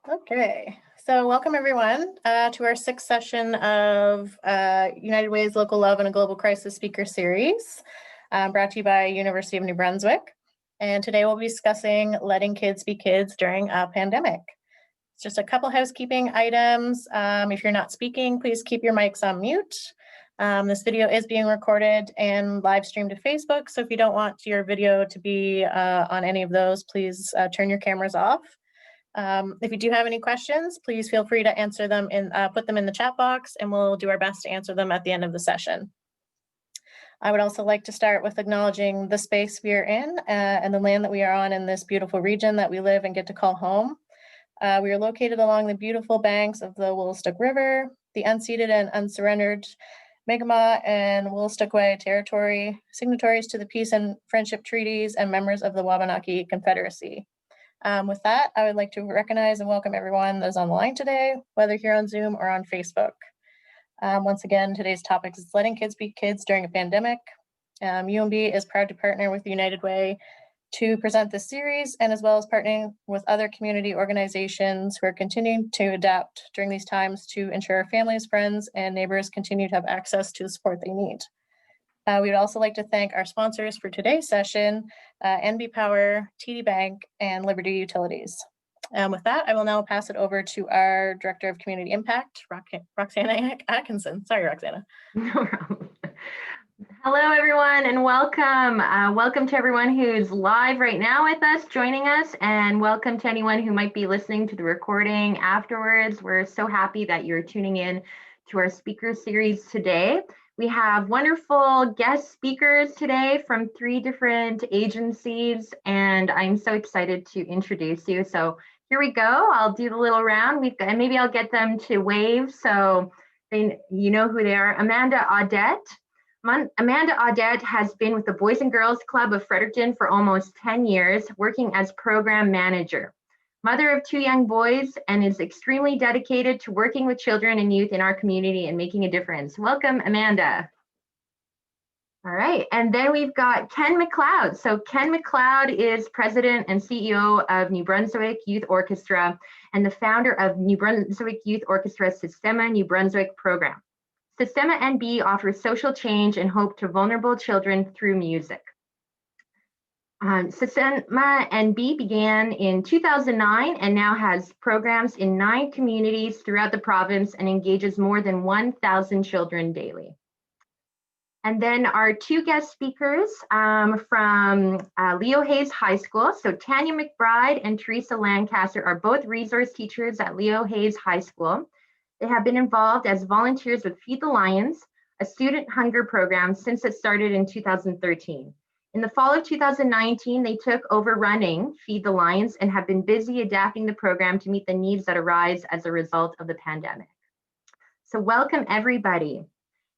Okay, so welcome everyone to our sixth session of United Way's Local Love in a Global Crisis Speaker Series, brought to you by University of New Brunswick. And today we'll be discussing letting kids be kids during a pandemic. It's just a couple housekeeping items. If you're not speaking, please keep your mics on mute. This video is being recorded and live streamed to Facebook, so if you don't want your video to be on any of those, please turn your cameras off. If you do have any questions, please feel free to answer them put them in the chat box, and we'll do our best to answer them at the end of the session. I would also like to start with acknowledging the space we are in and the land that we are on in this beautiful region that we live and get to call home. We are located along the beautiful banks of the Woolstook River, the unceded and unsurrendered Mi'kmaq and Woolstook territory, signatories to the peace and friendship treaties, and members of the Wabanaki Confederacy. With that, I would like to recognize and welcome everyone that is on the line today, whether here on Zoom or on Facebook. Once again, today's topic is letting kids be kids during a pandemic. UMB is proud to partner with United Way to present this series, and as well as partnering with other community organizations who are continuing to adapt during these times to ensure families, friends, and neighbors continue to have access to the support they need. We would also like to thank our sponsors for today's session, NB Power, TD Bank, and Liberty Utilities. With that, I will now pass it over to our Director of Community Impact, Roxana Atkinson. Sorry, Roxana. No problem. Hello, everyone, and welcome. Welcome to everyone who's live right now with us, joining us, and welcome to anyone who might be listening to the recording afterwards. We're so happy that you're tuning in to our speaker series today. We have wonderful guest speakers today from 3 different agencies, and I'm so excited to introduce you. So here we go. I'll do the little round. And maybe I'll get them to wave so you know who they are. Amanda Audette. Amanda Audette has been with the Boys and Girls Club of Fredericton for almost 10 years, working as program manager. Mother of 2 young boys, and is extremely dedicated to working with children and youth in our community and making a difference. Welcome, Amanda. All right, and then we've got Ken McLeod. So Ken McLeod is president and CEO of New Brunswick Youth Orchestra and the founder of New Brunswick Youth Orchestra's Systema New Brunswick program. Systema NB offers social change and hope to vulnerable children through music. Systema NB began in 2009 and now has programs in 9 communities throughout the province and engages more than 1,000 children daily. And then our 2 guest speakers from Leo Hayes High School. So Tanya McBride and Teresa Lancaster are both resource teachers at Leo Hayes High School. They have been involved as volunteers with Feed the Lions, a student hunger program, since it started in 2013. In the fall of 2019, they took over running Feed the Lions and have been busy adapting the program to meet the needs that arise as a result of the pandemic. So welcome, everybody.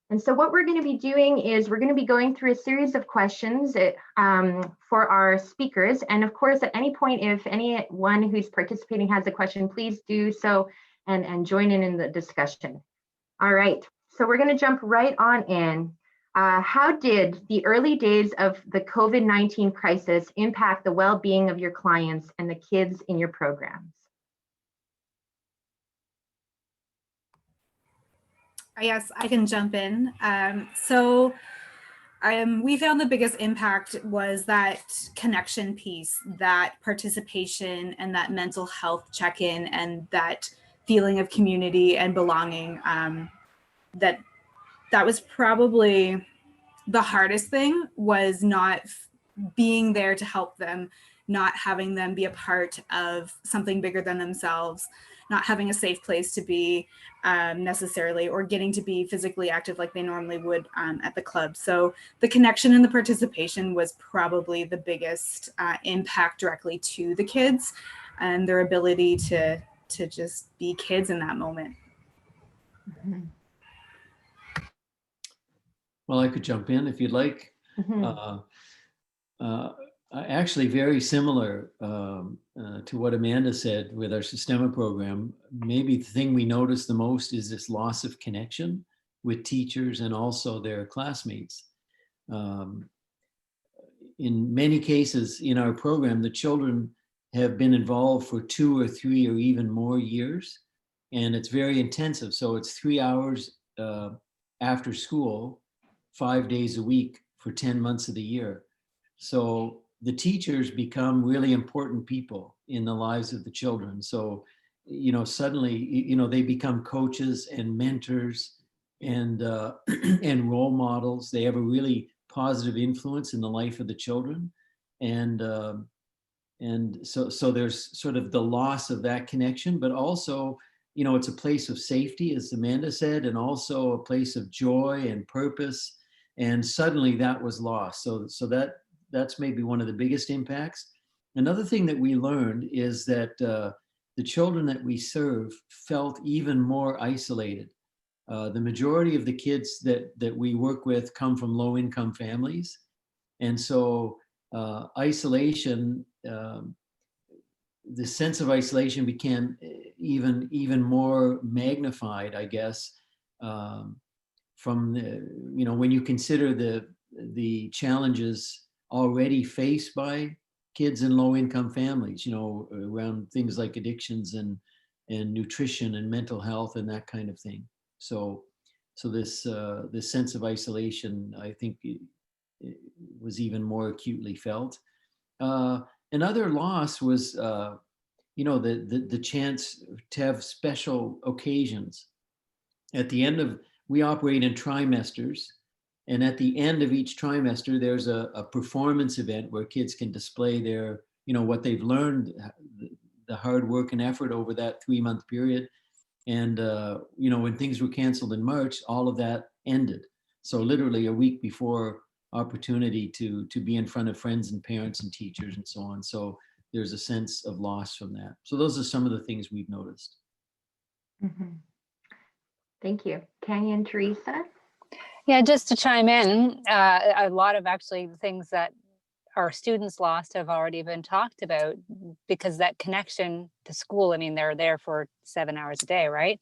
And so what we're going to be doing is we're going to be going through a series of questions for our speakers. And of course, at any point, if anyone who's participating has a question, please do so and join in the discussion. All right, so we're going to jump right on in. How did the early days of the COVID-19 crisis impact the well-being of your clients and the kids in your programs? Yes, I can jump in. We found the biggest impact was that connection piece, that participation and that mental health check-in and that feeling of community and belonging. That was probably the hardest thing, was not being there to help them, not having them be a part of something bigger than themselves, not having a safe place to be necessarily, or getting to be physically active like they normally would at the club. So the connection and the participation was probably the biggest impact directly to the kids and their ability to just be kids in that moment. Mm-hmm. Well, I could jump in if you'd like. Mm-hmm. Actually, very similar to what Amanda said with our Systema program. Maybe the thing we notice the most is this loss of connection with teachers and also their classmates. In many cases in our program, the children have been involved for 2 or 3 or even more years. And it's very intensive. So it's 3 hours after school, 5 days a week for 10 months of the year. So the teachers become really important people in the lives of the children. So, suddenly, they become coaches and mentors and and role models. They have a really positive influence in the life of the children. And so there's sort of the loss of that connection, but also, it's a place of safety, as Amanda said, and also a place of joy and purpose. And suddenly that was lost. So that's maybe one of the biggest impacts. Another thing that we learned is that the children that we serve felt even more isolated. The majority of the kids that we work with come from low-income families. And so isolation, the sense of isolation became even more magnified, I guess, from when you consider the challenges already faced by kids in low-income families, around things like addictions and nutrition and mental health and that kind of thing. So this sense of isolation, I think, it was even more acutely felt. Another loss was, the chance to have special occasions. We operate in trimesters, and at the end of each trimester, there's a performance event where kids can display their, what they've learned, the hard work and effort over that 3-month period. And, when things were canceled in March, all of that ended. So literally a week before opportunity to be in front of friends and parents and teachers and so on. So there's a sense of loss from that. So those are some of the things we've noticed. Mm-hmm. Thank you. Tanya and Teresa? Yeah, just to chime in, a lot of actually the things that our students lost have already been talked about, because that connection to school, I mean, they're there for 7 hours a day, right?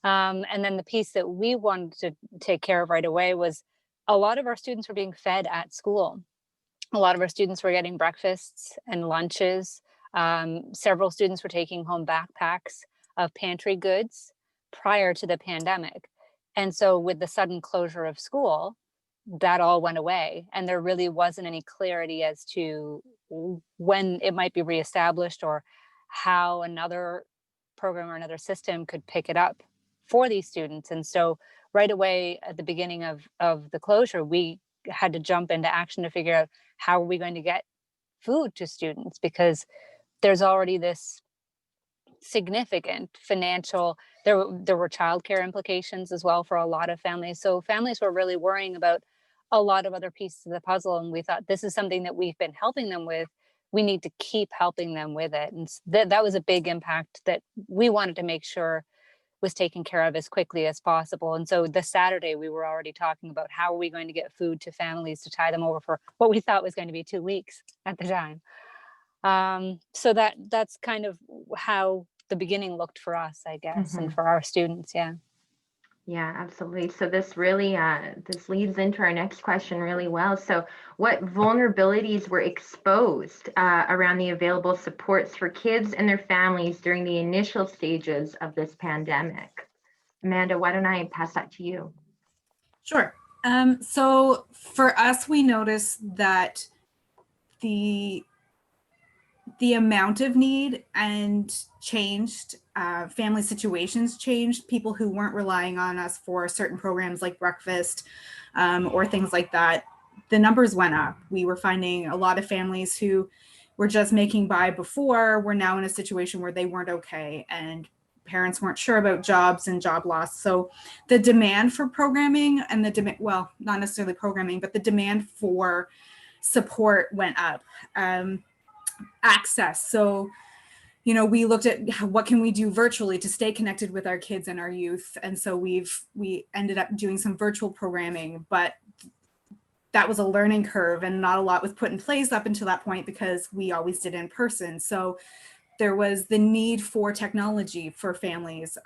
And then the piece that we wanted to take care of right away was a lot of our students were being fed at school. A lot of our students were getting breakfasts and lunches. Several students were taking home backpacks of pantry goods prior to the pandemic. And so with the sudden closure of school, that all went away. And there really wasn't any clarity as to when it might be reestablished or how another program or another system could pick it up for these students. And so right away at the beginning of the closure, we had to jump into action to figure out how are we going to get food to students, because there's already this significant financial, there were childcare implications as well for a lot of families. So families were really worrying about a lot of other pieces of the puzzle. And we thought, this is something that we've been helping them with. We need to keep helping them with it. And that was a big impact that we wanted to make sure was taken care of as quickly as possible. And so this Saturday, we were already talking about how are we going to get food to families to tie them over for what we thought was going to be 2 weeks at the time. So that's kind of how the beginning looked for us, I guess, Mm-hmm. and for our students. Yeah. Yeah, absolutely. So this really, this leads into our next question really well. So what vulnerabilities were exposed around the available supports for kids and their families during the initial stages of this pandemic? Amanda, why don't I pass that to you? Sure. So for us, we noticed that the amount of need and changed, family situations changed. People who weren't relying on us for certain programs like breakfast or things like that, the numbers went up. We were finding a lot of families who were just making by before were now in a situation where they weren't okay, and parents weren't sure about jobs and job loss. So the demand for programming and the demand, well, not necessarily programming, but the demand for support went up. Access. So, we looked at what can we do virtually to stay connected with our kids and our youth. And so we ended up doing some virtual programming, but that was a learning curve and not a lot was put in place up until that point because we always did in person. So there was the need for technology for families,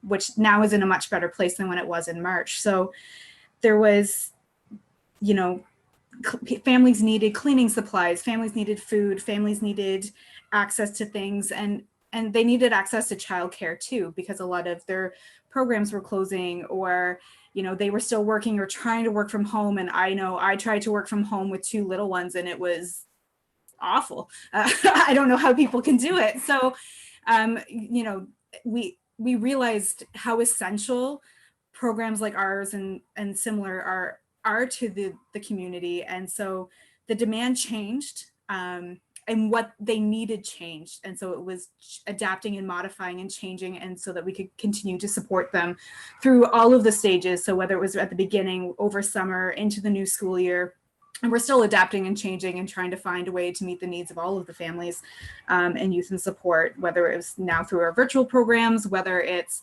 which now is in a much better place than when it was in March. So there was, families needed cleaning supplies, families needed food, families needed access to things, and they needed access to childcare too, because a lot of their programs were closing, or they were still working or trying to work from home. And I know I tried to work from home with 2 little ones, and it was awful. I don't know how people can do it. So we realized how essential programs like ours and similar are to the community. And so the demand changed, and what they needed changed. And so it was adapting and modifying and changing, and so that we could continue to support them through all of the stages. So whether it was at the beginning, over summer, into the new school year, and we're still adapting and changing and trying to find a way to meet the needs of all of the families and youth and support, whether it's now through our virtual programs, whether it's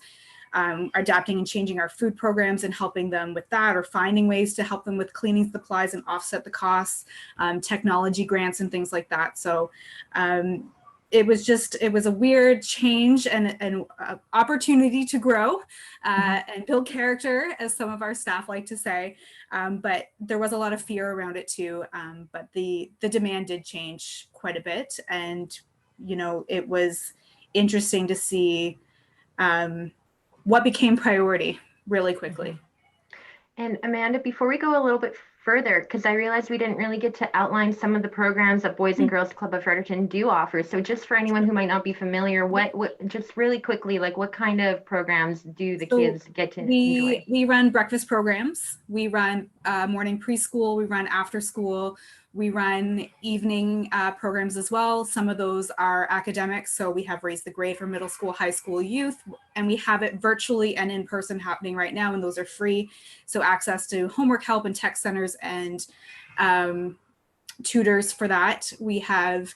adapting and changing our food programs and helping them with that, or finding ways to help them with cleaning supplies and offset the costs, technology grants and things like that. So it was a weird change and opportunity to grow and build character, as some of our staff like to say. But there was a lot of fear around it too. But the demand did change quite a bit. And, it was interesting to see what became priority really quickly. And Amanda, before we go a little bit further, because I realized we didn't really get to outline some of the programs that Boys and Girls Club of Fredericton do offer. So just for anyone who might not be familiar, what just really quickly, like what kind of programs do the kids get to enjoy? We run breakfast programs. We run morning preschool. We run after school. We run evening programs as well. Some of those are academic. So we have Raise the Grade for middle school, high school youth, and we have it virtually and in person happening right now, and those are free. So access to homework help and tech centers and tutors for that. We have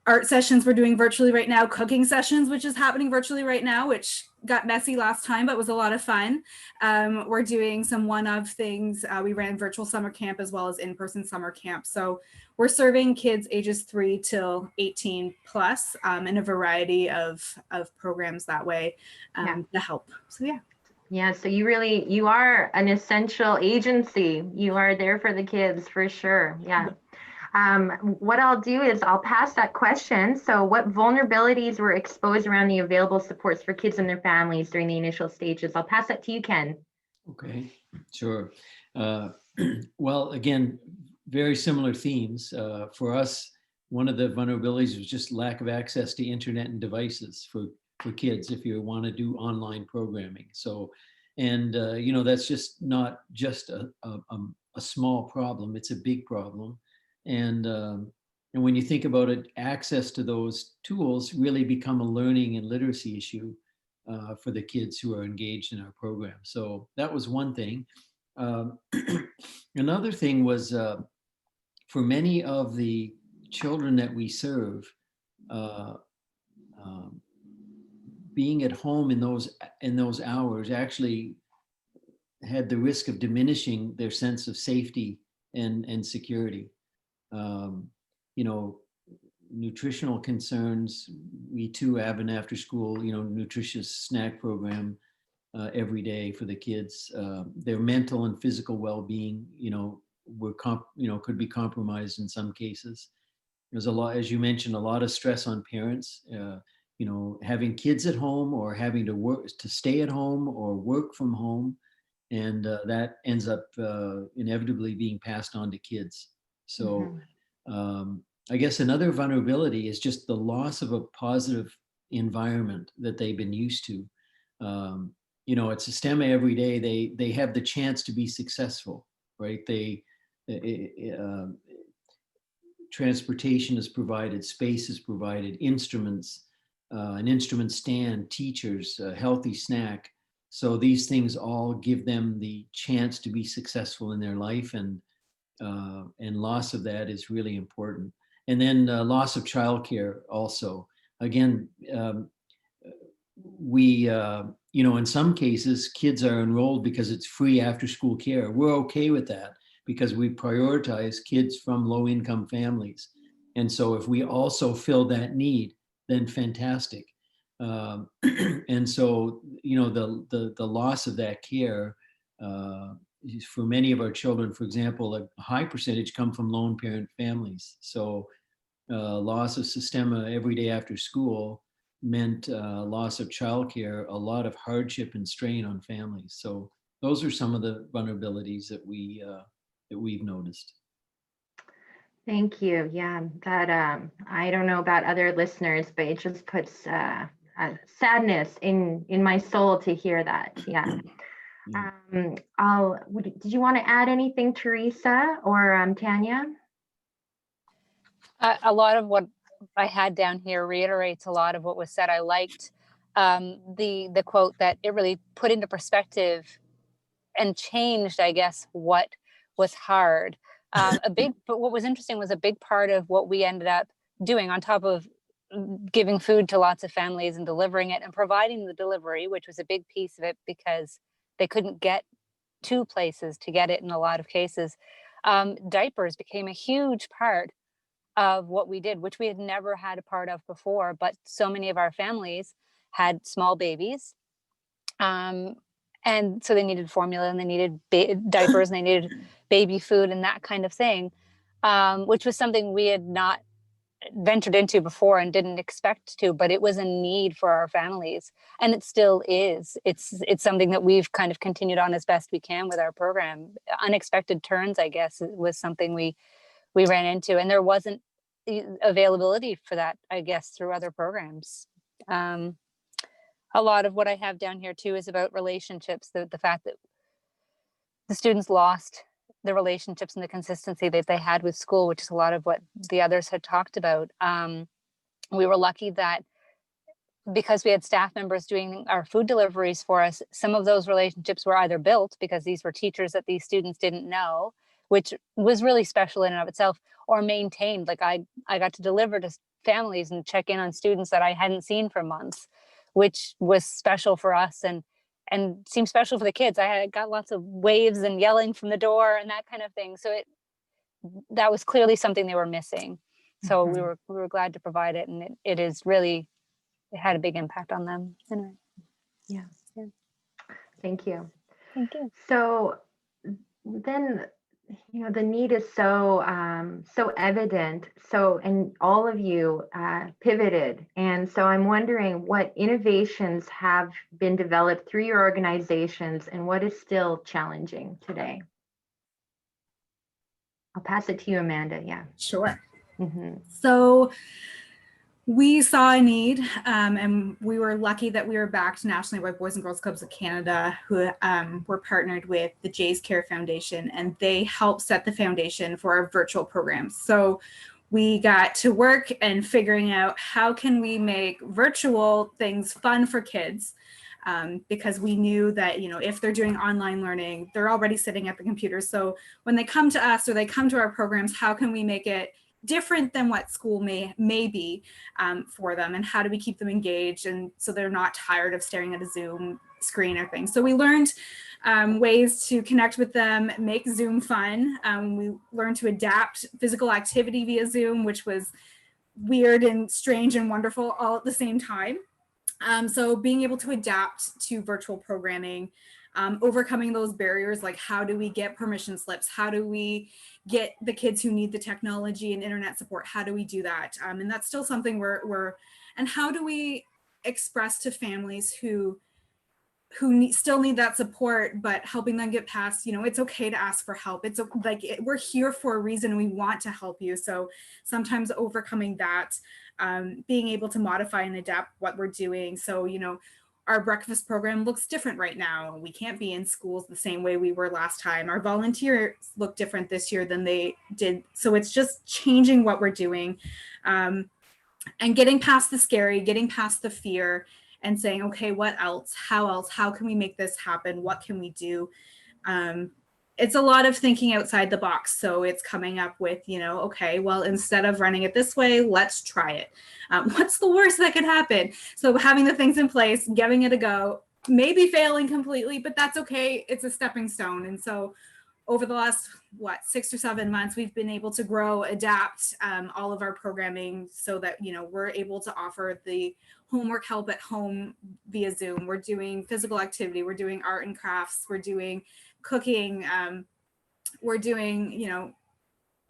art sessions we're doing virtually right now, cooking sessions, which is happening virtually right now, which got messy last time, but was a lot of fun. We're doing some one-of things. We ran virtual summer camp as well as in-person summer camp. So we're serving kids ages 3 till 18 plus in a variety of programs that way to help. So yeah. Yeah, so you are an essential agency. You are there for the kids for sure. Yeah. What I'll do is I'll pass that question. So what vulnerabilities were exposed around the available supports for kids and their families during the initial stages? I'll pass that to you, Ken. Okay, sure. Well, again, very similar themes. For us, one of the vulnerabilities was just lack of access to internet and devices for kids if you want to do online programming. So, and that's just not just a small problem, it's a big problem. And when you think about it, access to those tools really become a learning and literacy issue for the kids who are engaged in our program. So that was one thing. Another thing was for many of the children that we serve, being at home in those hours actually had the risk of diminishing their sense of safety and security. Nutritional concerns. We too have an after school, nutritious snack program every day for the kids. Their mental and physical well-being, could be compromised in some cases. There's a lot, as you mentioned, a lot of stress on parents, having kids at home or having to stay at home or work from home. And that ends up inevitably being passed on to kids. So I guess another vulnerability is just the loss of a positive environment that they've been used to. At Systema every day, they have the chance to be successful, right? Transportation is provided, space is provided, instruments, an instrument stand, teachers, a healthy snack. So these things all give them the chance to be successful in their life, and loss of that is really important. And then loss of childcare also. Again, we, in some cases, kids are enrolled because it's free after school care. We're okay with that because we prioritize kids from low income families. And so if we also fill that need, then fantastic. And so, the loss of that care, for many of our children, for example, a high percentage come from lone parent families. So loss of Systema every day after school meant loss of childcare, a lot of hardship and strain on families. So those are some of the vulnerabilities that we've noticed. Thank you. Yeah, that I don't know about other listeners, but it just puts sadness in my soul to hear that. Yeah. Did you want to add anything, Teresa or Tanya? A lot of what I had down here reiterates a lot of what was said. I liked the quote that it really put into perspective and changed, I guess, what was hard. But what was interesting was a big part of what we ended up doing, on top of giving food to lots of families and delivering it and providing the delivery, which was a big piece of it because they couldn't get to places to get it in a lot of cases. Diapers became a huge part of what we did, which we had never had a part of before, but so many of our families had small babies. And so they needed formula and they needed diapers and they needed baby food and that kind of thing, which was something we had not ventured into before and didn't expect to, but it was a need for our families, and it still is. It's something that we've kind of continued on as best we can with our program. Unexpected turns, I guess, was something we ran into, and there wasn't availability for that, I guess, through other programs. A lot of what I have down here too is about relationships, the fact that the students lost the relationships and the consistency that they had with school, which is a lot of what the others had talked about. We were lucky that because we had staff members doing our food deliveries for us, some of those relationships were either built because these were teachers that these students didn't know, which was really special in and of itself, or maintained. Like I got to deliver to families and check in on students that I hadn't seen for months, which was special for us and seemed special for the kids. I got lots of waves and yelling from the door and that kind of thing. So that was clearly something they were missing. So we were glad to provide it, and it had a big impact on them. Anyway. Yeah. Thank you. Thank you. So then, the need is so evident. So, and all of you pivoted. And so I'm wondering what innovations have been developed through your organizations and what is still challenging today. I'll pass it to you, Amanda. Yeah. Sure. Mm-hmm. So we saw a need, and we were lucky that we were backed nationally by Boys and Girls Clubs of Canada, who were partnered with the Jays Care Foundation, and they helped set the foundation for our virtual programs. So we got to work and figuring out how can we make virtual things fun for kids, because we knew that, if they're doing online learning, they're already sitting at the computer. So when they come to us or they come to our programs, how can we make it different than what school may be for them, and how do we keep them engaged and so they're not tired of staring at a Zoom screen or things. So we learned ways to connect with them, make Zoom fun. We learned to adapt physical activity via Zoom, which was weird and strange and wonderful all at the same time. So being able to adapt to virtual programming, overcoming those barriers, like how do we get permission slips? How do we get the kids who need the technology and internet support? How do we do that? And that's still something and how do we express to families who still need that support, but helping them get past, it's okay to ask for help. It's like, we're here for a reason. We want to help you. So sometimes overcoming that, being able to modify and adapt what we're doing. So, our breakfast program looks different right now. We can't be in schools the same way we were last time. Our volunteers look different this year than they did. So it's just changing what we're doing, and getting past the scary, getting past the fear, and saying, okay, what else? How can we make this happen? What can we do? It's a lot of thinking outside the box. So it's coming up with, okay, well, instead of running it this way, let's try it. What's the worst that could happen? So having the things in place, giving it a go, maybe failing completely, but that's okay. It's a stepping stone. And so over the last, 6 or 7 months, we've been able to grow, adapt all of our programming so that, we're able to offer the homework help at home via Zoom. We're doing physical activity. We're doing art and crafts. We're doing cooking. We're doing,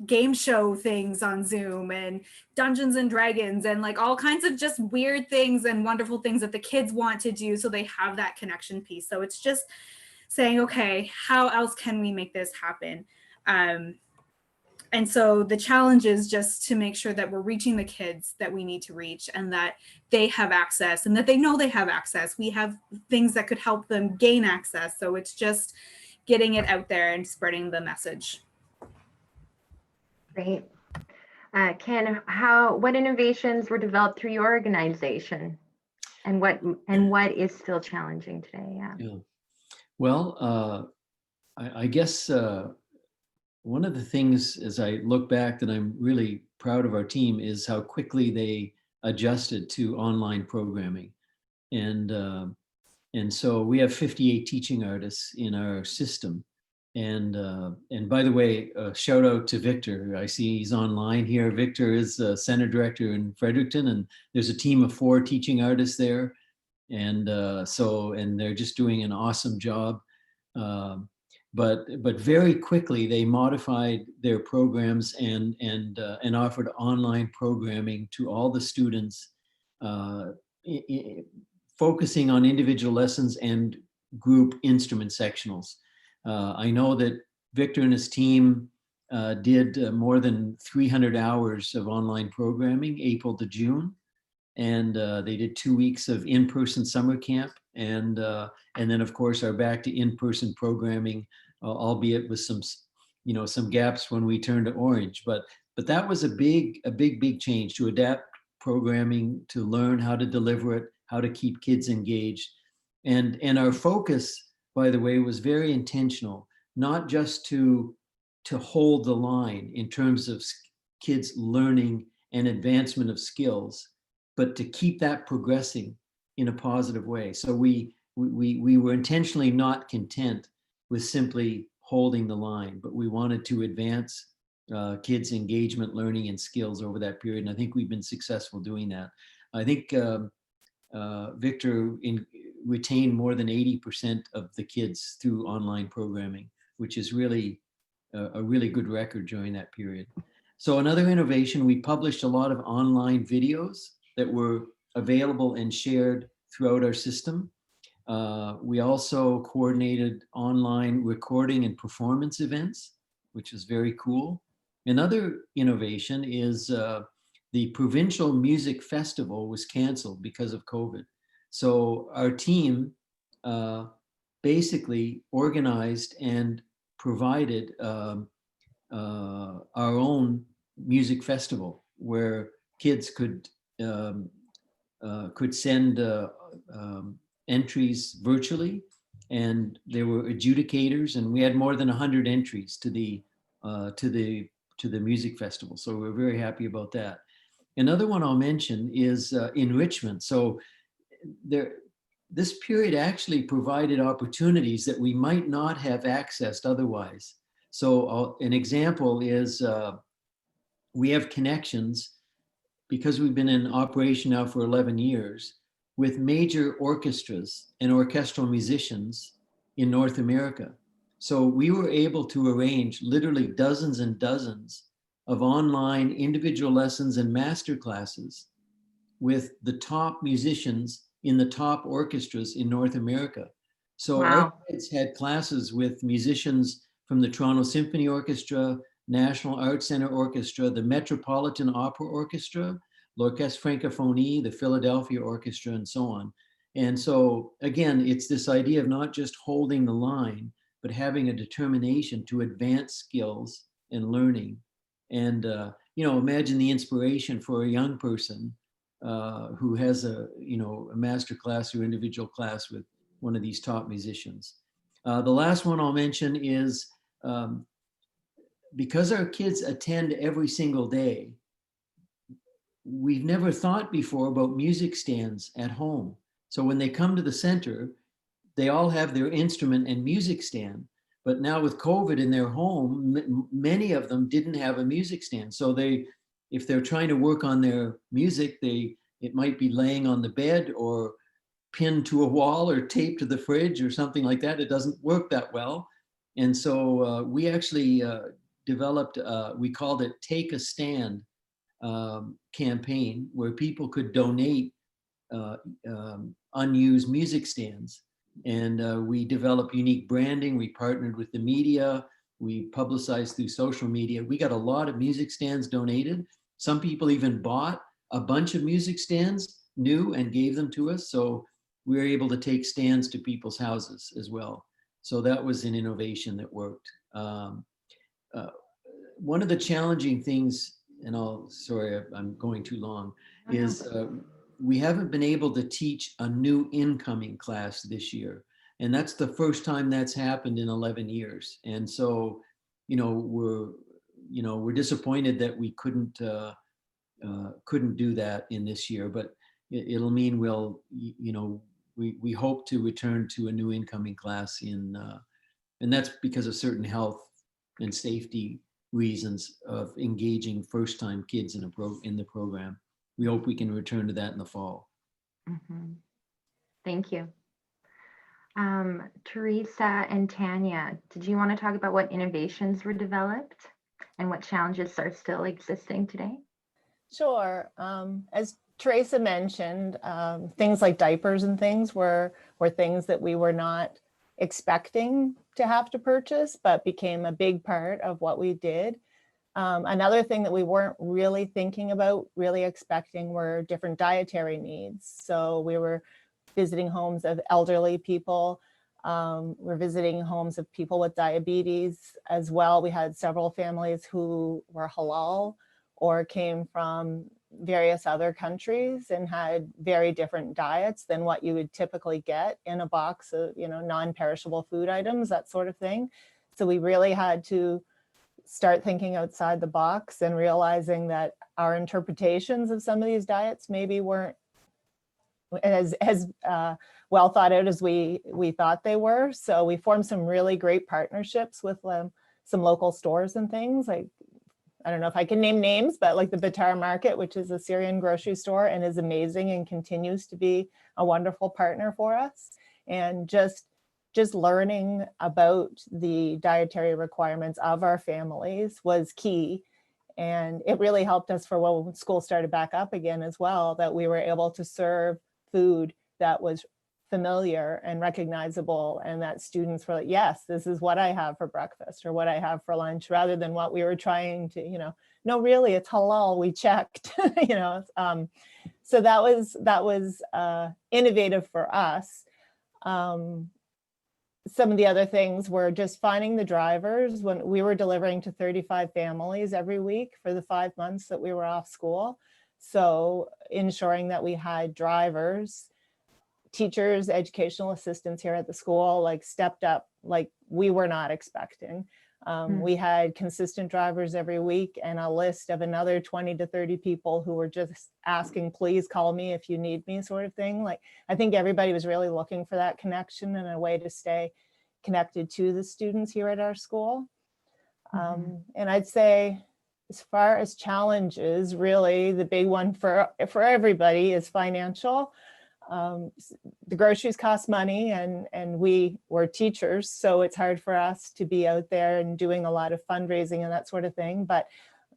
game show things on Zoom and Dungeons and Dragons and like all kinds of just weird things and wonderful things that the kids want to do, so they have that connection piece. So it's just saying, okay, how else can we make this happen? And so the challenge is just to make sure that we're reaching the kids that we need to reach, and that they have access, and that they know they have access. We have things that could help them gain access. So it's just getting it out there and spreading the message. Great. Ken, what innovations were developed through your organization, and what is still challenging today? Yeah. Well, I guess one of the things as I look back that I'm really proud of our team is how quickly they adjusted to online programming. And so we have 58 teaching artists in our system. And by the way, shout out to Victor. I see he's online here. Victor is center director in Fredericton, and there's a team of 4 teaching artists there. And they're just doing an awesome job. But very quickly they modified their programs and offered online programming to all the students, focusing on individual lessons and group instrument sectionals. I know that Victor and his team did more than 300 hours of online programming, April to June. And they did 2 weeks of in-person summer camp, and then of course are back to in-person programming, albeit with some gaps when we turned to orange. But that was a big change, to adapt programming, to learn how to deliver it, how to keep kids engaged, and our focus, by the way, was very intentional, not just to hold the line in terms of kids learning and advancement of skills, but to keep that progressing in a positive way. So we were intentionally not content with simply holding the line, but we wanted to advance kids' engagement, learning, and skills over that period. And I think we've been successful doing that. I think Victor retained more than 80% of the kids through online programming, which is really a really good record during that period. So another innovation, we published a lot of online videos that were available and shared throughout our system. We also coordinated online recording and performance events, which is very cool. Another innovation is the Provincial Music Festival was canceled because of COVID. So our team basically organized and provided our own music festival where kids could send entries virtually, and there were adjudicators, and we had more than 100 entries to the music festival. So we're very happy about that. Another one I'll mention is enrichment. So this period actually provided opportunities that we might not have accessed otherwise. So an example is we have connections, because we've been in operation now for 11 years, with major orchestras and orchestral musicians in North America. So we were able to arrange literally dozens and dozens of online individual lessons and master classes with the top musicians in the top orchestras in North America. So Wow. Our kids had classes with musicians from the Toronto Symphony Orchestra, National Arts Center Orchestra, the Metropolitan Opera Orchestra, L'Orchestre Francophonie, the Philadelphia Orchestra, and so on. And so again, it's this idea of not just holding the line, but having a determination to advance skills and learning. And imagine the inspiration for a young person who has a master class or individual class with one of these top musicians. The last one I'll mention is because our kids attend every single day, we've never thought before about music stands at home. So when they come to the center, they all have their instrument and music stand. But now with COVID in their home, many of them didn't have a music stand. So if they're trying to work on their music, it might be laying on the bed or pinned to a wall or taped to the fridge or something like that. It doesn't work that well. And so we actually developed, we called it Take a Stand campaign, where people could donate unused music stands. And we developed unique branding. We partnered with the media. We publicized through social media. We got a lot of music stands donated. Some people even bought a bunch of music stands new and gave them to us. So we were able to take stands to people's houses as well. So that was an innovation that worked. One of the challenging things, and sorry, I'm going too long, is we haven't been able to teach a new incoming class this year. And that's the first time that's happened in 11 years. And so, we're disappointed that we couldn't do that in this year, but it'll mean we hope to return to a new incoming class and that's because of certain health and safety reasons of engaging first-time kids in the program. We hope we can return to that in the fall. Mm-hmm. Thank you. Teresa and Tanya, did you want to talk about what innovations were developed and what challenges are still existing today? Sure. As Teresa mentioned, things like diapers and things were things that we were not expecting to have to purchase, but became a big part of what we did. Another thing that we weren't really thinking about, really expecting, were different dietary needs. So we were visiting homes of elderly people. We're visiting homes of people with diabetes as well. We had several families who were halal or came from various other countries and had very different diets than what you would typically get in a box of, non-perishable food items, that sort of thing. So we really had to start thinking outside the box and realizing that our interpretations of some of these diets maybe weren't as well thought out as we thought they were. So we formed some really great partnerships with some local stores and things. Like, I don't know if I can name names, but like the Batar Market, which is a Syrian grocery store and is amazing and continues to be a wonderful partner for us. And just learning about the dietary requirements of our families was key. And it really helped us for when school started back up again as well, that we were able to serve food that was familiar and recognizable, and that students were like, yes, this is what I have for breakfast or what I have for lunch, rather than what we were trying to, no, really, it's halal, we checked. So that was innovative for us. Some of the other things were just finding the drivers. When we were delivering to 35 families every week for the 5 months that we were off school. So ensuring that we had drivers, teachers, educational assistants here at the school, like stepped up like we were not expecting. We had consistent drivers every week and a list of another 20 to 30 people who were just asking, please call me if you need me, sort of thing. Like, I think everybody was really looking for that connection and a way to stay connected to the students here at our school. And I'd say, as far as challenges, really the big one for everybody is financial. The groceries cost money, and we were teachers, so it's hard for us to be out there and doing a lot of fundraising and that sort of thing. But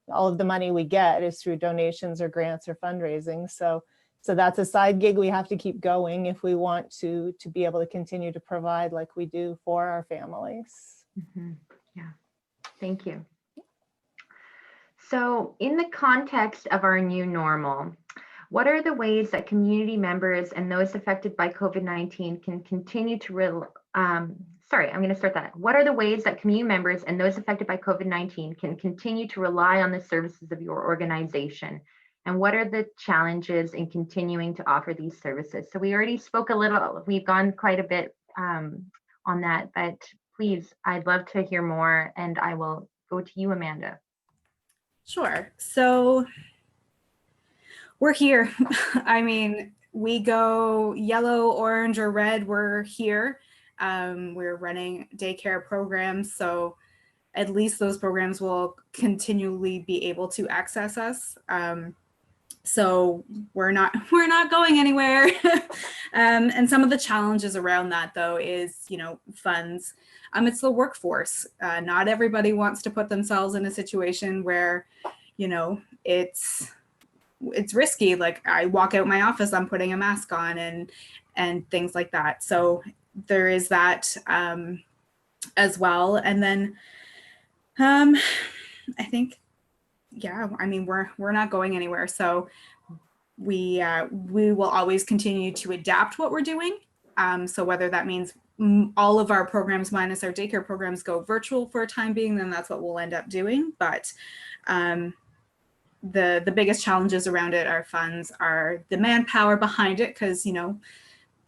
all of the money we get is through donations or grants or fundraising. So that's a side gig we have to keep going if we want to be able to continue to provide like we do for our families. Yeah, thank you. So in the context of our new normal, what are the ways that community members and those affected by COVID-19 can continue to What are the ways that community members and those affected by COVID-19 can continue to rely on the services of your organization? And what are the challenges in continuing to offer these services? So we already spoke a little, we've gone quite a bit on that, but please, I'd love to hear more, and I will go to you, Amanda. Sure. So we're here. I mean, we go yellow, orange, or red, we're here. We're running daycare programs, so at least those programs will continually be able to access us. So we're not going anywhere. And some of the challenges around that, though, is, funds. It's the workforce. Not everybody wants to put themselves in a situation where, it's risky. Like, I walk out my office, I'm putting a mask on and things like that. So there is that as well. And then I think, we're not going anywhere. So we will always continue to adapt what we're doing. So whether that means all of our programs minus our daycare programs go virtual for a time being, then that's what we'll end up doing. But the biggest challenges around it are funds, are the manpower behind it, because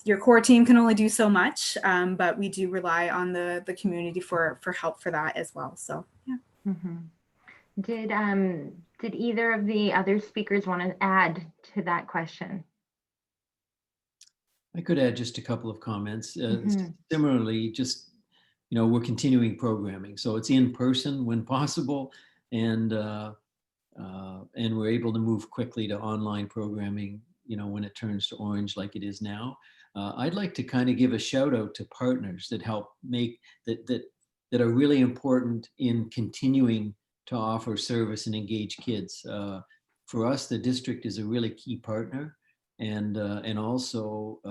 your core team can only do so much, but we do rely on the community for help for that as well. So yeah. Mm-hmm. Did either of the other speakers want to add to that question? I could add just a couple of comments. Similarly, just, we're continuing programming. So it's in person when possible, and we're able to move quickly to online programming, when it turns to orange like it is now. I'd like to kind of give a shout out to partners that help make, that are really important in continuing to offer service and engage kids. For us, the district is a really key partner, and also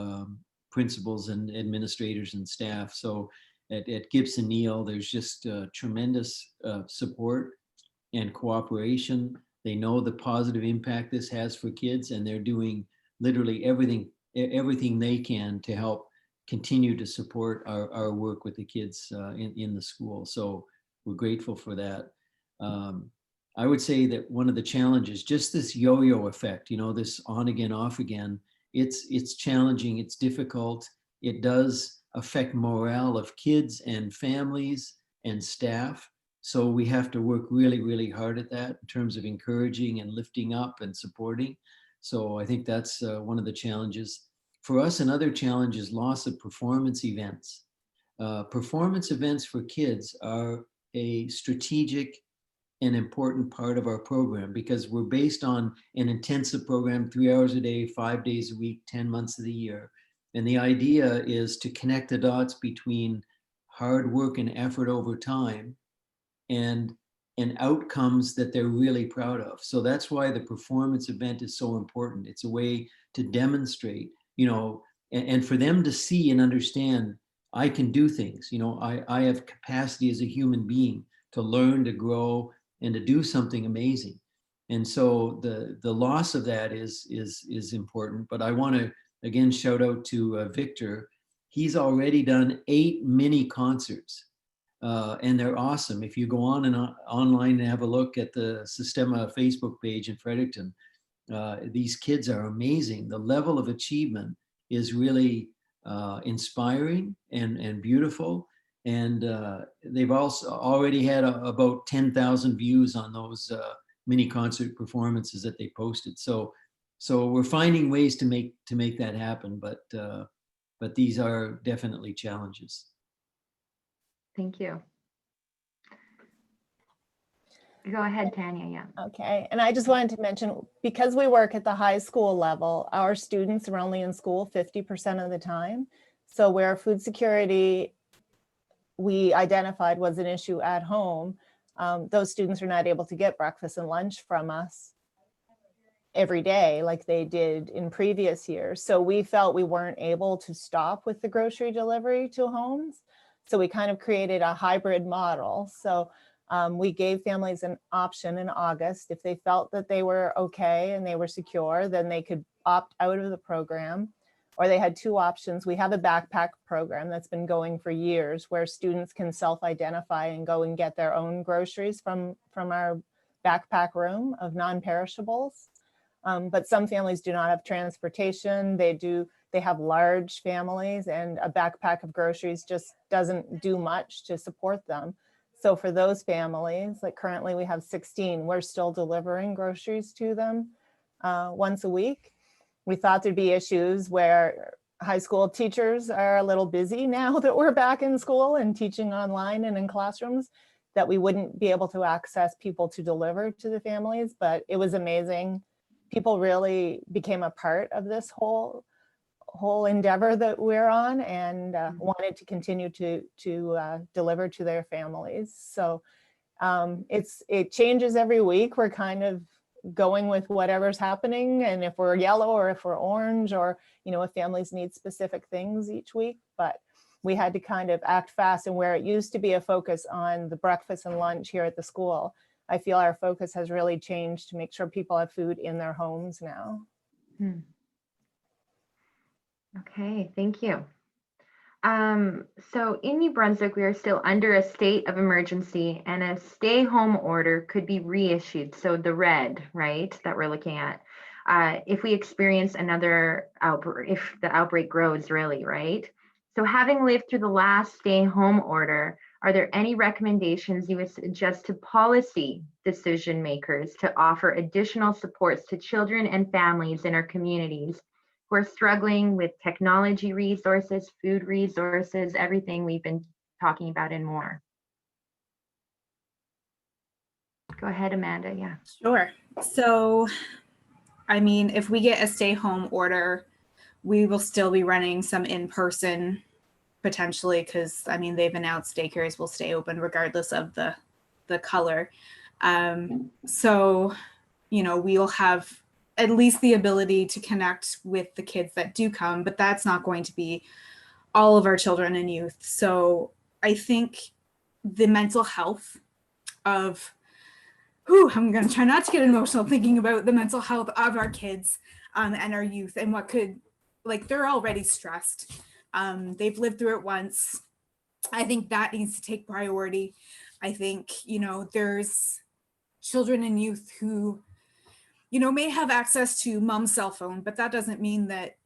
principals and administrators and staff. So at Gibson Neal, there's just tremendous support and cooperation. They know the positive impact this has for kids, and they're doing literally everything they can to help continue to support our work with the kids in the school. So we're grateful for that. I would say that one of the challenges, just this yo-yo effect, this on again, off again, it's challenging, it's difficult. It does affect morale of kids and families and staff. So we have to work really, really hard at that in terms of encouraging and lifting up and supporting. So I think that's one of the challenges. For us, another challenge is loss of performance events. Performance events for kids are a strategic and important part of our program, because we're based on an intensive program, 3 hours a day, 5 days a week, 10 months of the year. And the idea is to connect the dots between hard work and effort over time and outcomes that they're really proud of. So that's why the performance event is so important. It's a way to demonstrate, and for them to see and understand, I can do things, I have capacity as a human being to learn, to grow, and to do something amazing. And so the loss of that is important. But I want to again shout out to Victor. He's already done 8 mini concerts, and they're awesome. If you go on and online and have a look at the Sistema Facebook page in Fredericton, these kids are amazing. The level of achievement is really inspiring and beautiful. And they've also already had about 10,000 views on those mini concert performances that they posted. So we're finding ways to make that happen, but these are definitely challenges. Thank you. Go ahead, Tanya. Yeah. Okay, and I just wanted to mention, because we work at the high school level, our students are only in school 50% of the time. So where food security we identified was an issue at home, those students are not able to get breakfast and lunch from us every day like they did in previous years. So we felt we weren't able to stop with the grocery delivery to homes. So we kind of created a hybrid model. So we gave families an option in August. If they felt that they were okay and they were secure, then they could opt out of the program. Or they had 2 options. We have a backpack program that's been going for years, where students can self-identify and go and get their own groceries from our backpack room of non-perishables. But some families do not have transportation. They have large families, and a backpack of groceries just doesn't do much to support them. So for those families, like currently we have 16, we're still delivering groceries to them once a week. We thought there'd be issues where high school teachers are a little busy now that we're back in school and teaching online and in classrooms, that we wouldn't be able to access people to deliver to the families, but it was amazing. people really became a part of this whole endeavor that we're on, and wanted to continue to deliver to their families. So it changes every week. We're kind of going with whatever's happening, and if we're yellow or if we're orange, or if families need specific things each week. But we had to kind of act fast, and where it used to be a focus on the breakfast and lunch here at the school, I feel our focus has really changed to make sure people have food in their homes now. Okay, thank you. So in New Brunswick, we are still under a state of emergency, and a stay-home order could be reissued. So the red, right, that we're looking at, if we experience another outbreak, if the outbreak grows, really, right? So having lived through the last stay-home order, are there any recommendations you would suggest to policy decision makers to offer additional supports to children and families in our communities who are struggling with technology resources, food resources, everything we've been talking about and more? Go ahead, Amanda. Yeah. Sure. So, I mean, if we get a stay-home order, we will still be running some in-person potentially, because I mean, they've announced daycares will stay open regardless of the color. So, we'll have at least the ability to connect with the kids that do come, but that's not going to be all of our children and youth. So I think the mental health of, I'm going to try not to get emotional thinking about the mental health of our kids and our youth, and what could, they're already stressed. They've lived through it once. I think that needs to take priority. I think, there's children and youth who, may have access to mom's cell phone, but that doesn't mean that,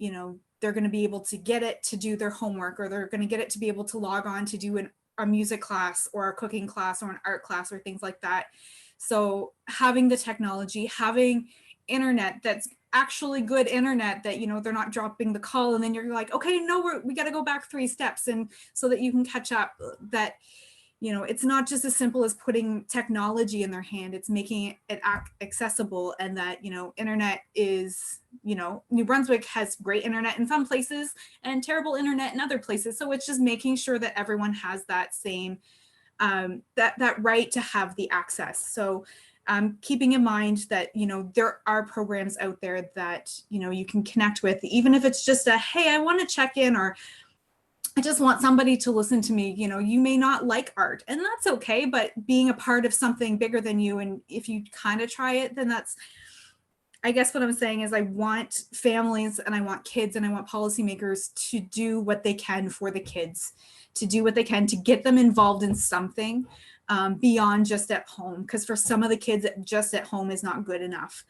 they're going to be able to get it to do their homework, or they're going to get it to be able to log on to do a music class or a cooking class or an art class or things like that. So having the technology, having internet that's actually good internet, that, they're not dropping the call and then you're like, okay, no, we got to go back 3 steps, and so that you can catch up, that, it's not just as simple as putting technology in their hand, it's making it accessible. And that, internet is, New Brunswick has great internet in some places and terrible internet in other places. So it's just making sure that everyone has that same, that right to have the access. So keeping in mind that, there are programs out there that, you can connect with, even if it's just a, hey, I want to check in, or I just want somebody to listen to me. You may not like art, and that's okay, but being a part of something bigger than you, and if you kind of try it, then that's, I guess what I'm saying is I want families and I want kids and I want policymakers to do what they can for the kids, to do what they can to get them involved in something beyond just at home. Because for some of the kids, just at home is not good enough.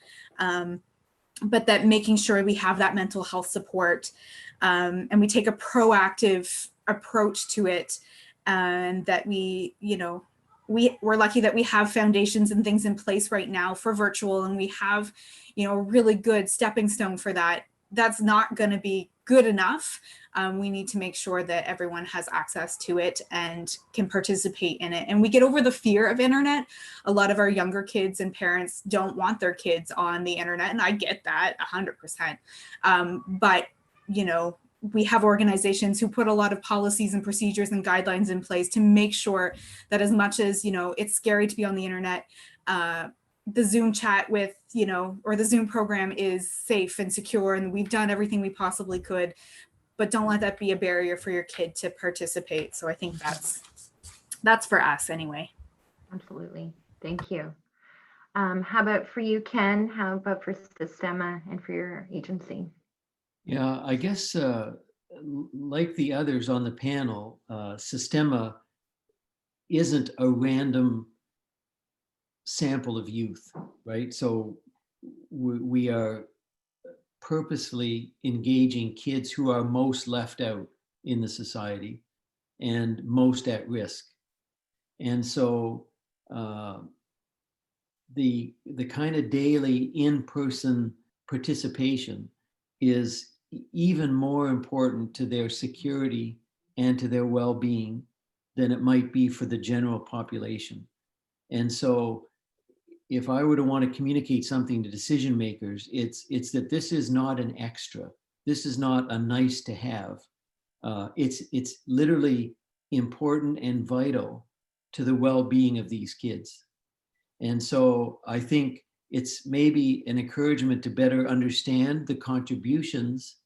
But that making sure we have that mental health support, and we take a proactive approach to it, and that we're lucky that we have foundations and things in place right now for virtual, and we have, a really good stepping stone for that. That's not going to be good enough. We need to make sure that everyone has access to it and can participate in it. And we get over the fear of internet. A lot of our younger kids and parents don't want their kids on the internet, and I get that 100%. But, we have organizations who put a lot of policies and procedures and guidelines in place to make sure that, as much as, it's scary to be on the internet, the Zoom chat with, or the Zoom program is safe and secure, and we've done everything we possibly could, but don't let that be a barrier for your kid to participate. So I think that's for us anyway. Absolutely. Thank you. How about for you, Ken? How about for Systema and for your agency? Yeah, I guess like the others on the panel, Systema isn't a random sample of youth, right? So we are purposely engaging kids who are most left out in the society and most at risk. And so the kind of daily in-person participation is even more important to their security and to their well-being than it might be for the general population. And so if I were to want to communicate something to decision makers, it's that this is not an extra. This is not a nice to have. It's literally important and vital to the well-being of these kids. And so I think it's maybe an encouragement to better understand the contributions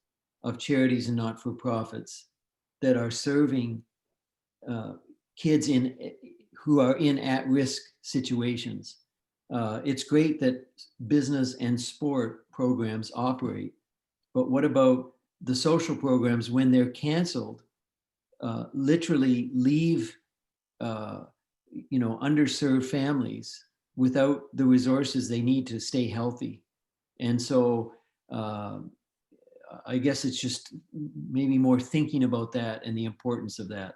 of charities and not-for-profits that are serving kids who are in at-risk situations. It's great that business and sport programs operate, but what about the social programs when they're canceled? Literally leave underserved families without the resources they need to stay healthy. And so I guess it's just maybe more thinking about that and the importance of that.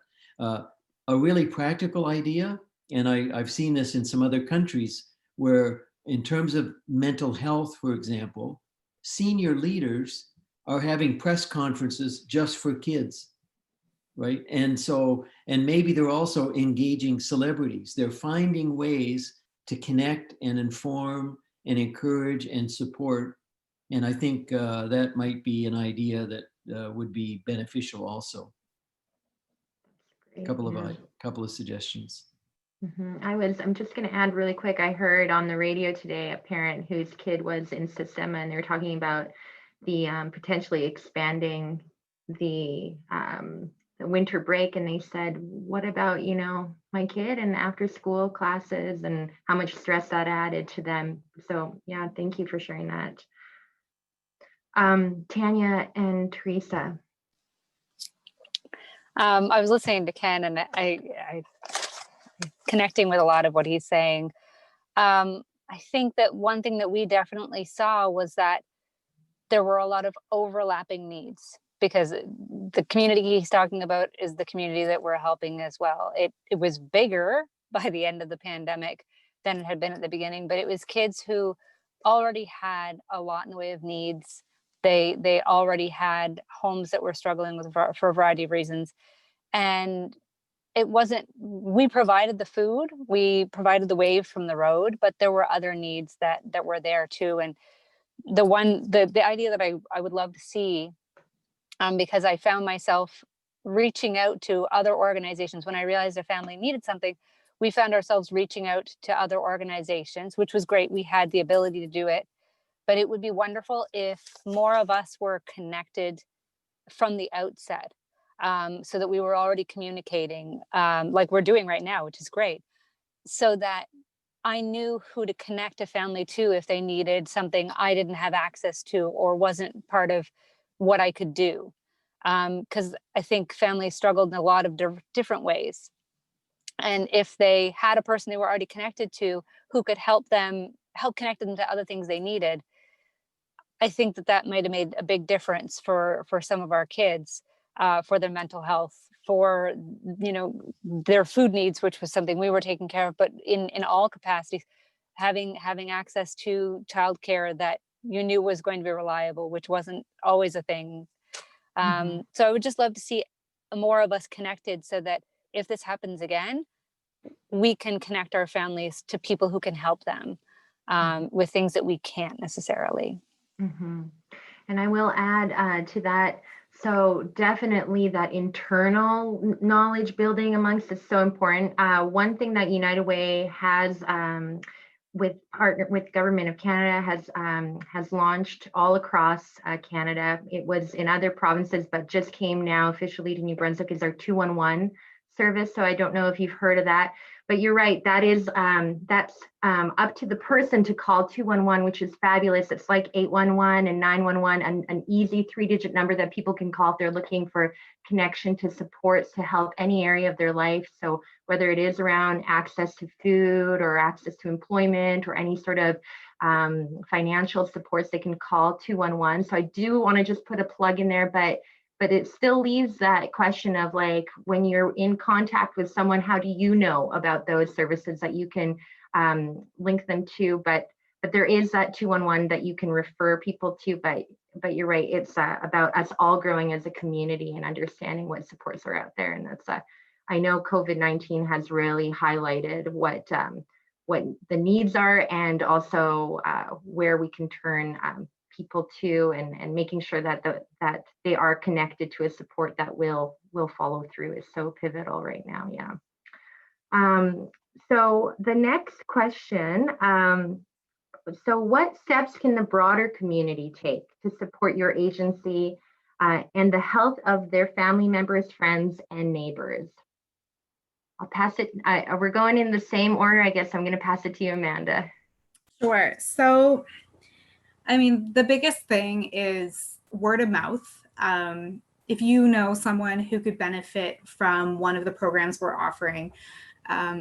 A really practical idea, and I've seen this in some other countries, where in terms of mental health, for example, senior leaders are having press conferences just for kids, right? And so, and maybe they're also engaging celebrities. They're finding ways to connect and inform and encourage and support. And I think that might be an idea that would be beneficial also. A couple of suggestions. I'm just going to add really quick. I heard on the radio today a parent whose kid was in Sistema, and they were talking about the potentially expanding the winter break, and they said, "What about my kid and after school classes and how much stress that added to them?" So yeah, thank you for sharing that. Tanya and Teresa. I was listening to Ken, and I connecting with a lot of what he's saying. I think that one thing that we definitely saw was that there were a lot of overlapping needs, because the community he's talking about is the community that we're helping as well. It was bigger by the end of the pandemic than it had been at the beginning, but it was kids who already had a lot in the way of needs. They already had homes that were struggling with for a variety of reasons. And it wasn't, we provided the food, we provided the wave from the road, but there were other needs that were there too. And the idea that I would love to see, because I found myself reaching out to other organizations when I realized a family needed something. We found ourselves reaching out to other organizations, which was great. We had the ability to do it, but it would be wonderful if more of us were connected from the outset, so that we were already communicating like we're doing right now, which is great, so that I knew who to connect a family to if they needed something I didn't have access to or wasn't part of what I could do. Because I think families struggled in a lot of different ways. And if they had a person they were already connected to who could help connect them to other things they needed, I think that might have made a big difference for some of our kids, for their mental health, for their food needs, which was something we were taking care of, but in all capacities, having access to childcare that you knew was going to be reliable, which wasn't always a thing. So I would just love to see more of us connected, so that if this happens again, we can connect our families to people who can help them with things that we can't necessarily. And I will add to that. So definitely that internal knowledge building amongst is so important. One thing that United Way has with Government of Canada has launched all across Canada. It was in other provinces, but just came now officially to New Brunswick, is our 211 service. So I don't know if you've heard of that, but you're right. That is that's up to the person to call 211, which is fabulous. It's like 811 and 911, an easy 3-digit number that people can call if they're looking for connection to supports to help any area of their life. So whether it is around access to food or access to employment or any sort of financial supports, they can call 211. So I do want to just put a plug in there, but it still leaves that question of, like, when you're in contact with someone, how do you know about those services that you can link them to? But there is that 211 that you can refer people to. But you're right, it's about us all growing as a community and understanding what supports are out there. And that's I know COVID-19 has really highlighted what what the needs are, and also where we can turn people to, and making sure that that they are connected to a support that will follow through is so pivotal right now. Yeah. So the next question, so what steps can the broader community take to support your agency and the health of their family members, friends, and neighbors? I'll pass it. We're going in the same order. I guess I'm going to pass it to you, Amanda. Sure. So, I mean, the biggest thing is word of mouth. If you know someone who could benefit from one of the programs we're offering,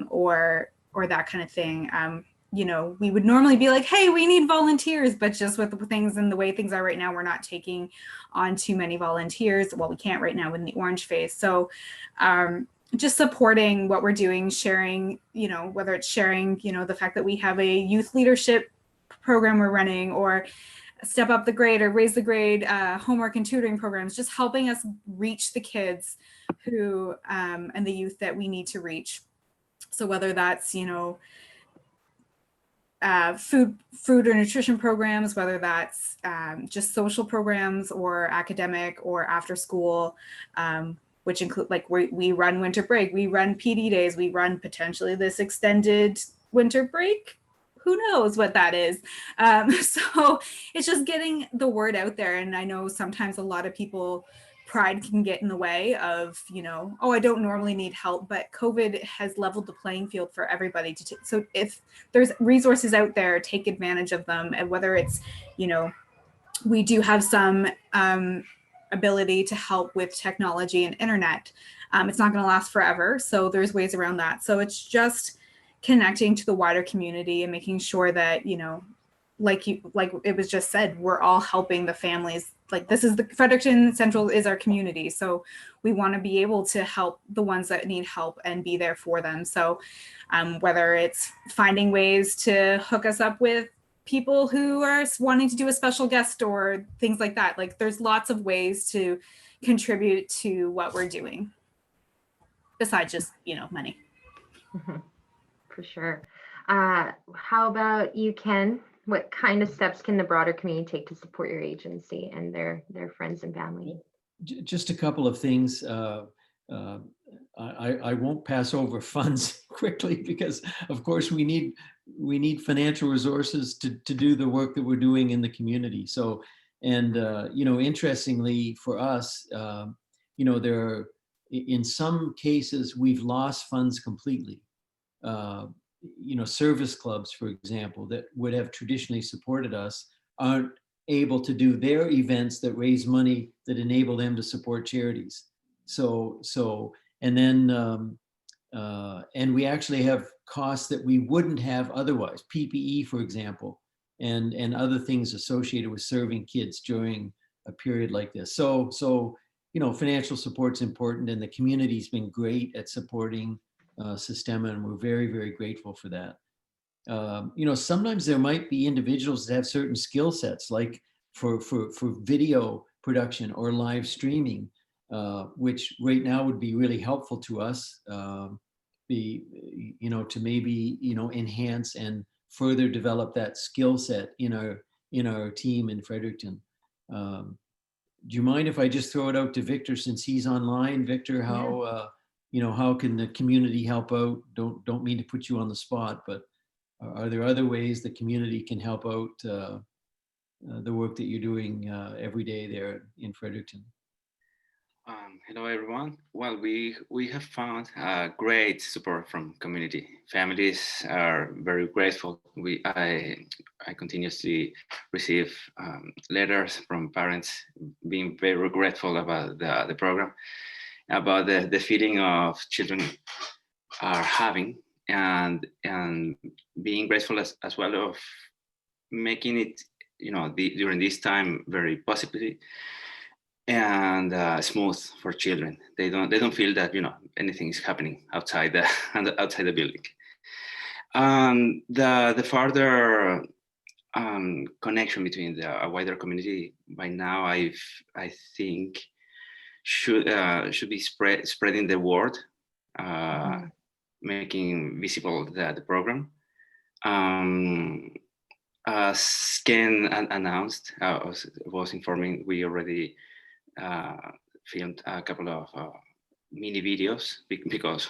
or that kind of thing, you know, we would normally be like, hey, we need volunteers, but just with the things and the way things are right now, we're not taking on too many volunteers. Well, we can't right now in the orange phase. So just supporting what we're doing, sharing, you know, whether it's sharing, you know, the fact that we have a youth leadership program we're running, or step up the grade or raise the grade homework and tutoring programs, just helping us reach the kids who and the youth that we need to reach. So whether that's, you know, food or nutrition programs, whether that's just social programs or academic or after school, which include, like, we run winter break, we run PD days, we run potentially this extended winter break. Who knows what that is? So it's just getting the word out there. And I know sometimes a lot of people, pride can get in the way of, you know, oh, I don't normally need help, but COVID has leveled the playing field for everybody. So if there's resources out there, take advantage of them. And whether it's, you know, we do have some ability to help with technology and internet. It's not going to last forever. So there's ways around that. So it's just connecting to the wider community and making sure that, you know, like it was just said, we're all helping the families. Like, this is the Fredericton Central is our community. So we want to be able to help the ones that need help and be there for them. So whether it's finding ways to hook us up with people who are wanting to do a special guest or things like that, like there's lots of ways to contribute to what we're doing besides just, you know, money. For sure. How about you, Ken? What kind of steps can the broader community take to support your agency and their friends and family? Just a couple of things. I won't pass over funds quickly because, of course, we need financial resources to do the work that we're doing in the community. So, and you know, interestingly for us, you know, there are, in some cases we've lost funds completely. You know, service clubs, for example, that would have traditionally supported us aren't able to do their events that raise money that enable them to support charities. So, and then, and we actually have costs that we wouldn't have otherwise, PPE, for example, and other things associated with serving kids during a period like this. So, you know, financial support's important, and the community's been great at supporting Systema, and we're very, very grateful for that. You know, sometimes there might be individuals that have certain skill sets, like for video production or live streaming, which right now would be really helpful to us, you know, to maybe, you know, enhance and further develop that skill set in our team in Fredericton. Do you mind if I just throw it out to Victor, since he's online? Victor, how you know, how can the community help out? Don't mean to put you on the spot, but are there other ways the community can help out the work that you're doing every day there in Fredericton? Hello, everyone. Well, we have found great support from community. Families are very grateful. I continuously receive letters from parents being very grateful about the program, about the feeling of children are having, and being grateful as well of making it, you know, during this time very positively and smooth for children. They don't feel that, you know, anything is happening outside the building. The further connection between the wider community by now, I think should be spreading the word, making visible the program, As Ken announced, was informing, we already filmed a couple of mini videos because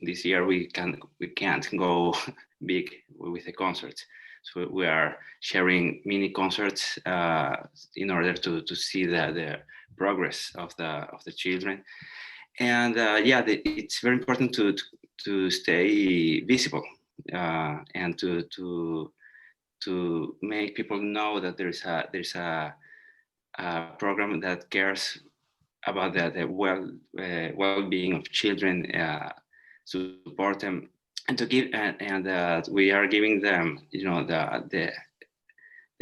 this year we can't go big with the concerts. So we are sharing mini concerts in order to see the progress of the children. And it's very important to stay visible and to make people know that there's a program that cares about the well-being of children, support them, and to give and we are giving them, the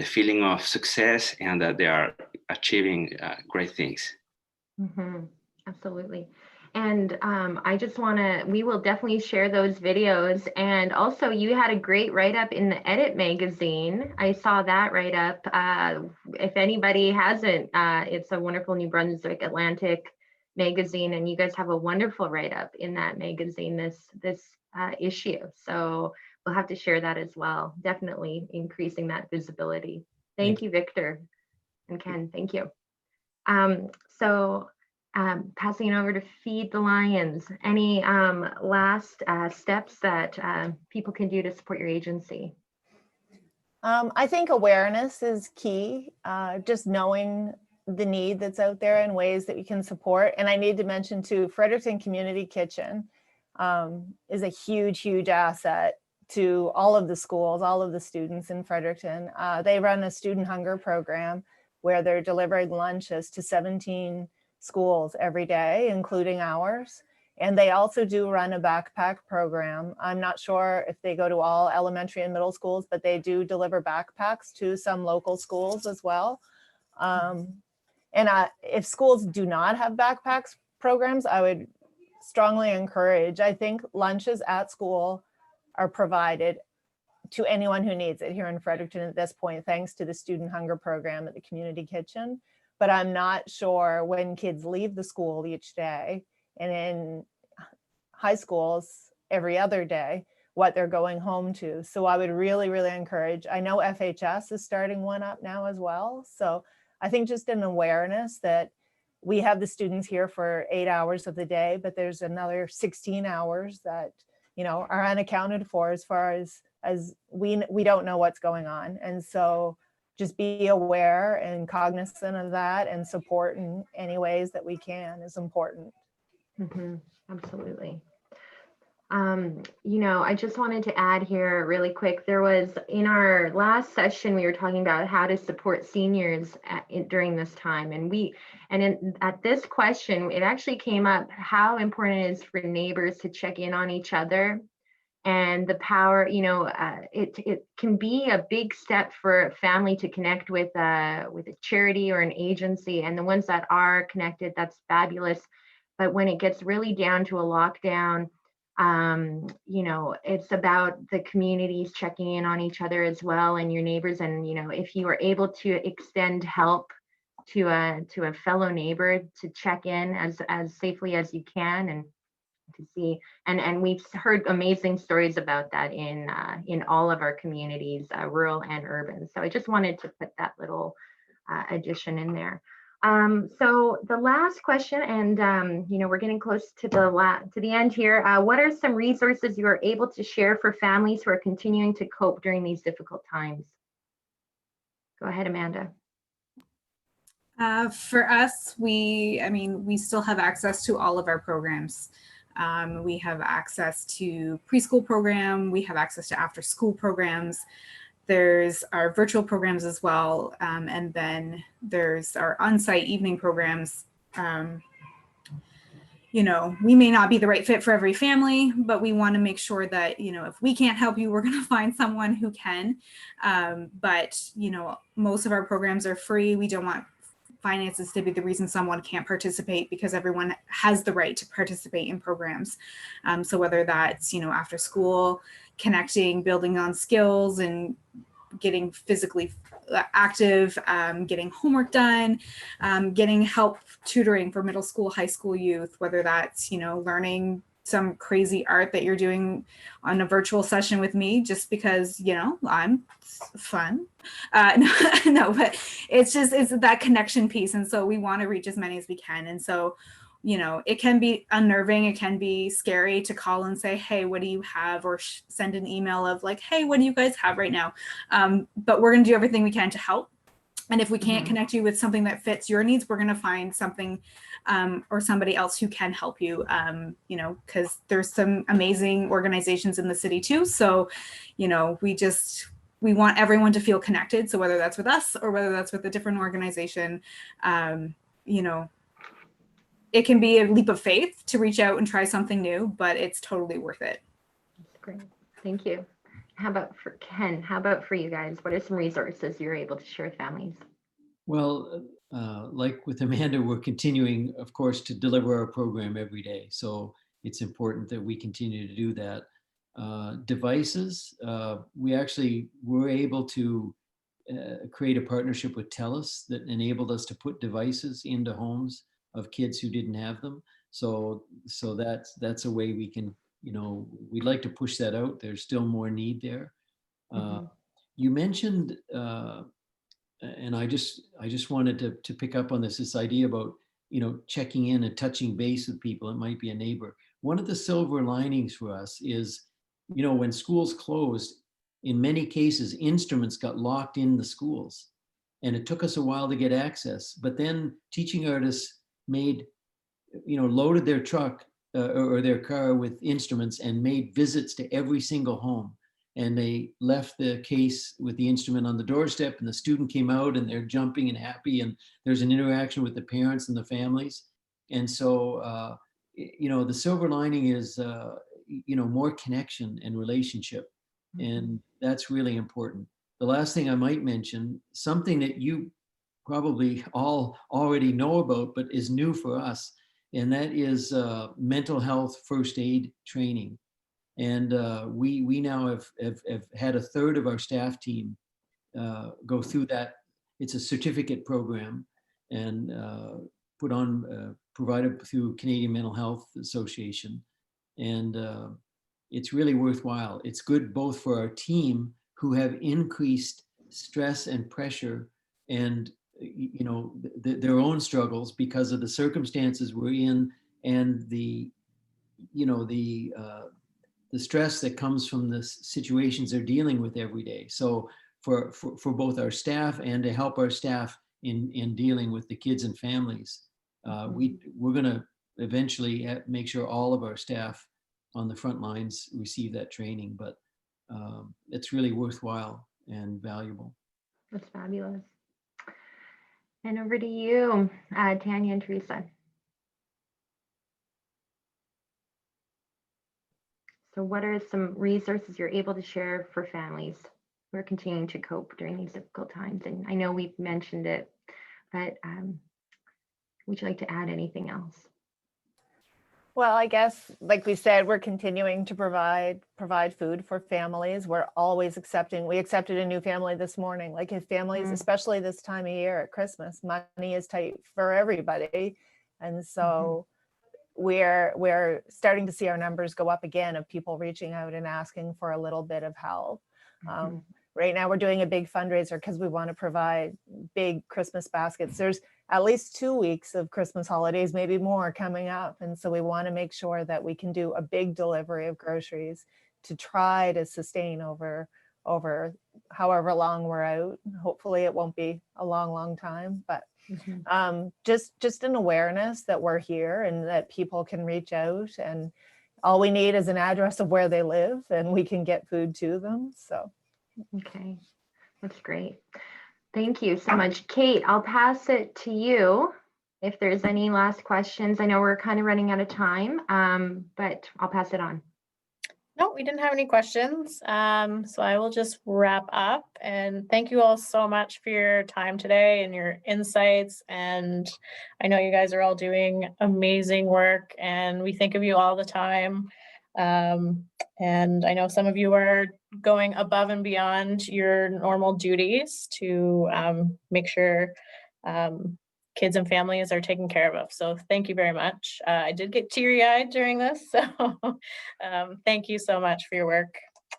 feeling of success and that they are achieving great things. Mm-hmm. Absolutely. And I just we will definitely share those videos. And also you had a great write-up in the Edit magazine. I saw that write-up. If anybody hasn't, it's a wonderful New Brunswick Atlantic magazine, and you guys have a wonderful write-up in that magazine this issue. So we'll have to share that as well. Definitely increasing that visibility. Thank you, Victor and Ken. Thank you. Passing it over to Feed the Lions. Any last steps that people can do to support your agency? I think awareness is key, just knowing the need that's out there and ways that we can support. And I need to mention too, Fredericton Community Kitchen is a huge asset to all of the schools, all of the students in Fredericton. They run a student hunger program where they're delivering lunches to 17 schools every day, including ours. And they also do run a backpack program. I'm not sure if they go to all elementary and middle schools, but they do deliver backpacks to some local schools as well. If schools do not have backpacks programs, I would strongly encourage, I think lunches at school are provided to anyone who needs it here in Fredericton at this point, thanks to the student hunger program at the community kitchen. But I'm not sure when kids leave the school each day, and in high schools every other day, what they're going home to. So I would really encourage, I know FHS is starting one up now as well. So I think just an awareness that we have the students here for 8 hours of the day, but there's another 16 hours that, are unaccounted for as far as we don't know what's going on. And so just be aware and cognizant of that, and support in any ways that we can is important. Mm-hmm. Absolutely. I just wanted to add here really quick. There was, in our last session, we were talking about how to support seniors during this time. At this question, it actually came up how important it is for neighbors to check in on each other. And the power, it can be a big step for a family to connect with a charity or an agency. And the ones that are connected, that's fabulous. But when it gets really down to a lockdown, it's about the communities checking in on each other as well, and your neighbors. And, if you are able to extend help to a fellow neighbor to check in as safely as you can, and to see, and we've heard amazing stories about that in all of our communities, rural and urban. So I just wanted to put that little addition in there. So the last question, and we're getting close to the end here. What are some resources you are able to share for families who are continuing to cope during these difficult times? Go ahead, Amanda. For us, we still have access to all of our programs. We have access to preschool program. We have access to after school programs. There's our virtual programs as well. And then there's our on-site evening programs. We may not be the right fit for every family, but we want to make sure that, if we can't help you, we're going to find someone who can. But most of our programs are free. We don't want finances to be the reason someone can't participate, because everyone has the right to participate in programs. So whether that's, after school, connecting, building on skills, and getting physically active, getting homework done, getting help tutoring for middle school, high school youth, whether that's, learning some crazy art that you're doing on a virtual session with me just because, you know, I'm fun. No, but it's that connection piece. And so we want to reach as many as we can. And so, you know, it can be unnerving. It can be scary to call and say, hey, what do you have? Or send an email of like, hey, what do you guys have right now? But we're going to do everything we can to help. And if we can't connect you with something that fits your needs, we're going to find something or somebody else who can help you, you know, because there's some amazing organizations in the city too. So, you know, we want everyone to feel connected. So whether that's with us or whether that's with a different organization, you know, it can be a leap of faith to reach out and try something new, but it's totally worth it. That's great. Thank you. How about for Ken? How about for you guys? What are some resources you're able to share with families? Well, like with Amanda, we're continuing, of course, to deliver our program every day. So it's important that we continue to do that. Devices, we actually were able to create a partnership with TELUS that enabled us to put devices into homes of kids who didn't have them. So that's a way we can, you know, we'd like to push that out. There's still more need there. You mentioned, and I just wanted to pick up on this idea about, you know, checking in and touching base with people. It might be a neighbor. One of the silver linings for us is, you know, when schools closed, in many cases, instruments got locked in the schools, and it took us a while to get access. But then teaching artists loaded their truck or their car with instruments and made visits to every single home. And they left the case with the instrument on the doorstep, and the student came out and they're jumping and happy, and there's an interaction with the parents and the families. And so, you know, the silver lining is, you know, more connection and relationship. And that's really important. The last thing I might mention, something that you probably all already know about, but is new for us, and that is mental health first aid training. And we now have had a third of our staff team go through that. It's a certificate program and provided through Canadian Mental Health Association. And it's really worthwhile. It's good both for our team who have increased stress and pressure and, you know, their own struggles because of the circumstances we're in, and the stress that comes from the situations they're dealing with every day. So for both our staff and to help our staff in dealing with the kids and families, we're going to eventually make sure all of our staff on the front lines receive that training. But it's really worthwhile and valuable. That's fabulous. And over to you, Tanya and Teresa. So what are some resources you're able to share for families who are continuing to cope during these difficult times? And I know we've mentioned it, but would you like to add anything else? Well, I guess, like we said, we're continuing to provide food for families. We're always we accepted a new family this morning. Like, if families, especially this time of year at Christmas, money is tight for everybody. And so we're starting to see our numbers go up again of people reaching out and asking for a little bit of help. Right now we're doing a big fundraiser because we want to provide big Christmas baskets. There's at least 2 weeks of Christmas holidays, maybe more, coming up. And so we want to make sure that we can do a big delivery of groceries to try to sustain over however long we're out. Hopefully it won't be a long time, but just an awareness that we're here and that people can reach out, and all we need is an address of where they live and we can get food to them. So. Okay, that's great. Thank you so much. Kate, I'll pass it to you if there's any last questions. I know we're kind of running out of time, but I'll pass it on. No, we didn't have any questions. So I will just wrap up, and thank you all so much for your time today and your insights. And I know you guys are all doing amazing work, and we think of you all the time. And I know some of you are going above and beyond your normal duties to make sure kids and families are taken care of. So thank you very much. I did get teary-eyed during this, so thank you so much for your work.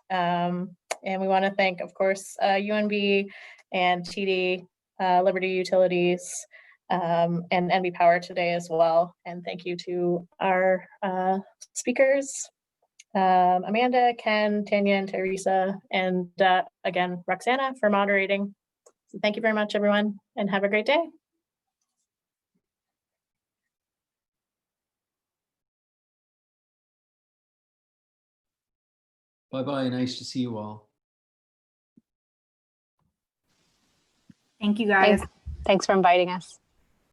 And we want to thank, of course, UNB and TD, Liberty Utilities, and NB Power today as well. And thank you to our speakers, Amanda, Ken, Tanya, and Teresa, and again, Roxana for moderating. So thank you very much, everyone, and have a great day. Bye-bye. Nice to see you all. Thank you, guys. Thanks for inviting us.